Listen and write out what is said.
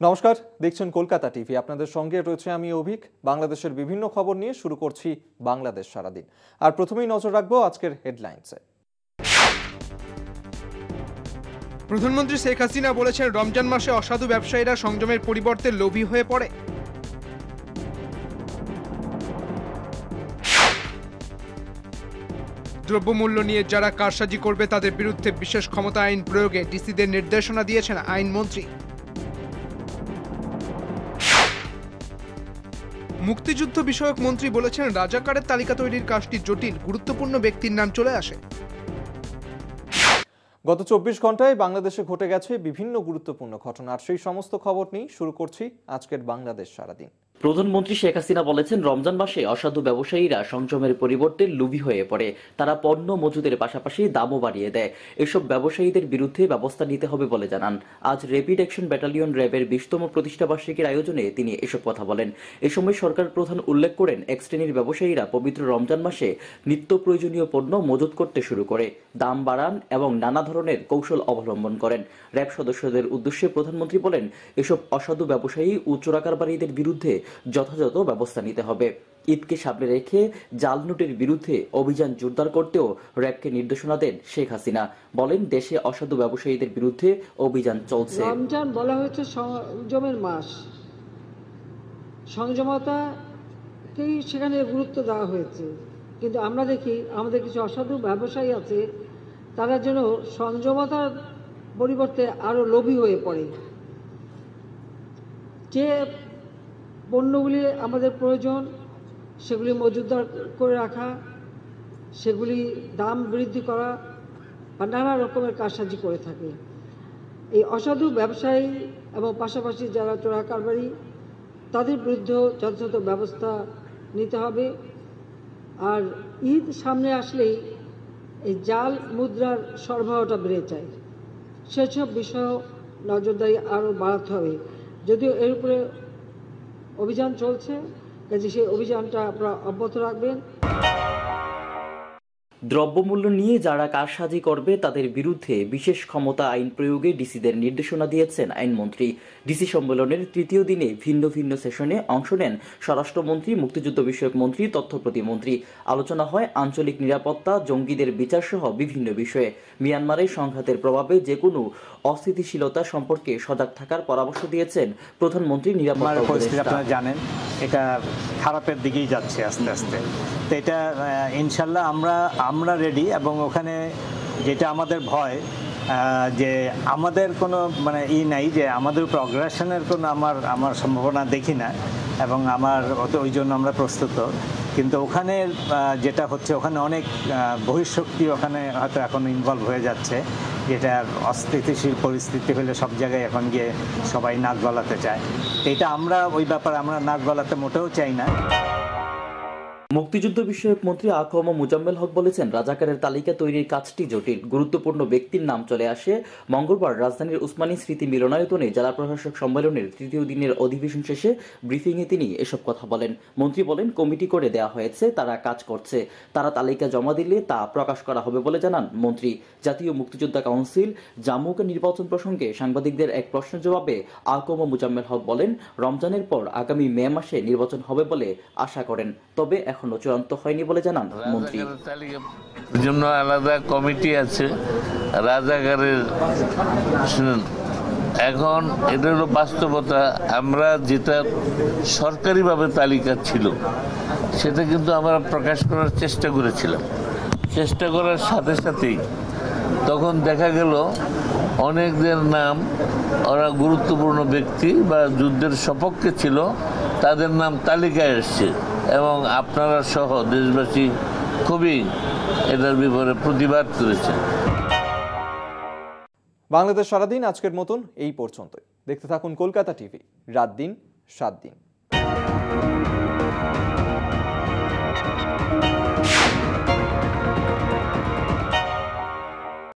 নমস্কার, দেখছেন কলকাতা টিভি। আপনাদের সঙ্গে রয়েছে আমি অভিক। বাংলাদেশের বিভিন্ন খবর নিয়ে শুরু করছি বাংলাদেশ সারাদিন। আর প্রথমেই নজর রাখবো আজকের হেডলাইন্সে। প্রধানমন্ত্রী শেখ হাসিনা বলেছেন, রমজান মাসে অসাধু ব্যবসায়ীরা সংযমের পরিবর্তে লোভী হয়ে পড়ে। দ্রব্যমূল্য নিয়ে যারা কারসাজি করবে তাদের বিরুদ্ধে বিশেষ ক্ষমতা আইন প্রয়োগে ডিসিদের নির্দেশনা দিয়েছেন আইনমন্ত্রী। মুক্তিযুদ্ধ বিষয়ক মন্ত্রী বলেছেন, রাজাকারের তালিকা তৈরির কাজটি জটিল, গুরুত্বপূর্ণ ব্যক্তির নাম চলে আসে। গত 24 ঘন্টায় বাংলাদেশে ঘটে গেছে বিভিন্ন গুরুত্বপূর্ণ ঘটনা। আর সেই সমস্ত খবর নিয়ে শুরু করছি আজকের বাংলাদেশ সারাদিন। প্রধানমন্ত্রী শেখ হাসিনা বলেছেন, রমজান মাসে অসাধু ব্যবসায়ীরা সংযমের পরিবর্তে লোভী হয়ে পড়ে। তারা পণ্য মজুদের পাশাপাশি দামও বাড়িয়ে দেয়। এসব ব্যবসায়ীদের বিরুদ্ধে ব্যবস্থা নিতে হবে বলে জানান। আজ র্যাপিড অ্যাকশন ব্যাটালিয়ন র্যাবের 20তম প্রতিষ্ঠাবার্ষিকীর আয়োজনে তিনি এসব কথা বলেন। এ সময় সরকার প্রধান উল্লেখ করেন, এক শ্রেণীর ব্যবসায়ীরা পবিত্র রমজান মাসে নিত্য প্রয়োজনীয় পণ্য মজুত করতে শুরু করে, দাম বাড়ান এবং নানা ধরনের কৌশল অবলম্বন করেন। র্যাব সদস্যদের উদ্দেশ্যে প্রধানমন্ত্রী বলেন, এসব অসাধু ব্যবসায়ী ও চোরাকারবারীদের বিরুদ্ধে যথাযথ ব্যবস্থা নিতে হবে। ঈদকে সামনে রেখে জাল নোটের বিরুদ্ধে অভিযান জোরদার করতেও র্যাবকে নির্দেশনা দেন শেখ হাসিনা। বলেন, দেশে অসাধু ব্যবসায়ীদের বিরুদ্ধে অভিযান চলছে। রমজান বলা হয়েছে সংযমের মাস, সংযমতাকেই সেখানে গুরুত্ব দেওয়া হয়েছে। কিন্তু আমরা দেখি আমাদের কিছু অসাধু ব্যবসায়ী আছে, তারা যেন সংযমতার পরিবর্তে আরো লোভী হয়ে পড়ে। যে পণ্যগুলি আমাদের প্রয়োজন সেগুলি মজুতদার করে রাখা, সেগুলি দাম বৃদ্ধি করা বা নানা রকমের কারসাজি করে থাকে। এই অসাধু ব্যবসায়ী এবং পাশাপাশি যারা চোরাকারবারি, তাদের বিরুদ্ধেও যথাযথ ব্যবস্থা নিতে হবে। আর ঈদ সামনে আসলেই এই জাল মুদ্রার সরবরাহটা বেড়ে যায়, সেসব বিষয়েও নজরদারি আরও বাড়াতে হবে। যদিও এর উপরে অভিযান চলছে, কাজে সেই অভিযানটা আপনারা অব্যাহত রাখবেন। দ্রব্যমূল্য নিয়ে যারা কারসাজি করবে তাদের বিরুদ্ধে বিশেষ ক্ষমতা আইন প্রয়োগে ডিসিদের নির্দেশনা দিয়েছেন আইনমন্ত্রী। ডিসি সম্মেলনের তৃতীয় দিনে ভিন্ন ভিন্ন সেশনে অংশ নেন স্বরাষ্ট্রমন্ত্রী, মুক্তিযুদ্ধ বিষয়ক মন্ত্রী, তথ্য প্রতিমন্ত্রী। আলোচনা হয় আঞ্চলিক নিরাপত্তা, জঙ্গিদের বিচার সহ বিভিন্ন বিষয়ে। মিয়ানমারের সংঘাতের প্রভাবে যে কোনো অস্থিতিশীলতা সম্পর্কে সজাগ থাকার পরামর্শ দিয়েছেন প্রধানমন্ত্রী। নিরাপত্তা পরিস্থিতি আপনারা জানেন, এটা খারাপের দিকেই যাচ্ছে আস্তে আস্তে। তো এটা ইনশাল্লাহ আমরা রেডি। এবং ওখানে যেটা আমাদের ভয়, যে আমাদের কোনো নাই, যে আমাদের উপর অগ্রাসনের কোনো আমার সম্ভাবনা দেখি না, এবং ওই জন্য আমরা প্রস্তুত। কিন্তু ওখানে যেটা হচ্ছে, ওখানে অনেক বহিঃশক্তি ওখানে হয়তো এখন ইনভলভ হয়ে যাচ্ছে, যেটা অস্থিতিশীল পরিস্থিতি হলে সব জায়গায় এখন গিয়ে সবাই নাক গলাতে চায়। এটা ওই ব্যাপারে আমরা নাক গলাতে মোটেও চাই না। মুক্তিযুদ্ধ বিষয়ক মন্ত্রী আ.ক.ম মুজাম্মেল হক বলেছেন, রাজাকারের তালিকা তৈরির কাজটি জটিল, গুরুত্বপূর্ণ ব্যক্তির নাম চলে আসে। মঙ্গলবার রাজধানীর উসমানী স্মৃতি মিলনায়তনে জেলা প্রশাসক সম্মেলনের তৃতীয় দিনের অধিবেশন শেষে ব্রিফিংয়ে তিনি এসব কথা বলেন। মন্ত্রী বলেন, কমিটি করে দেওয়া হয়েছে, তারা কাজ করছে। তারা তালিকা জমা দিলে তা প্রকাশ করা হবে বলে জানান মন্ত্রী। জাতীয় মুক্তিযোদ্ধা কাউন্সিল জামুকা নির্বাচন প্রসঙ্গে সাংবাদিকদের এক প্রশ্নের জবাবে আ.ক.ম মুজাম্মেল হক বলেন, রমজানের পর আগামী মে মাসে নির্বাচন হবে বলে আশা করেন, তবে এখনো চূড়ান্ত হয়নি বলে জানান মন্ত্রী। জন্য আলাদা কমিটি আছে রাজাকারের। এখন এটা হলো বাস্তবতা। আমরা যেটা সরকারিভাবে তালিকা ছিল সেটা কিন্তু আমরা প্রকাশ করার চেষ্টা করেছিলাম। চেষ্টা করার সাথে সাথেই তখন দেখা গেল অনেকদের নাম, ওরা গুরুত্বপূর্ণ ব্যক্তি বা যুদ্ধের সপক্ষে ছিল, তাদের নাম তালিকায় এসছে। এবং আপনারা সহ দেশবাসী খুবই এটার ব্যাপারে প্রতিবাদ করেছেন। বাংলাদেশ সারাদিন আজকের মতন এই পর্যন্তই। দেখতে থাকুন কলকাতা টিভি, রাত দিন 7 দিন।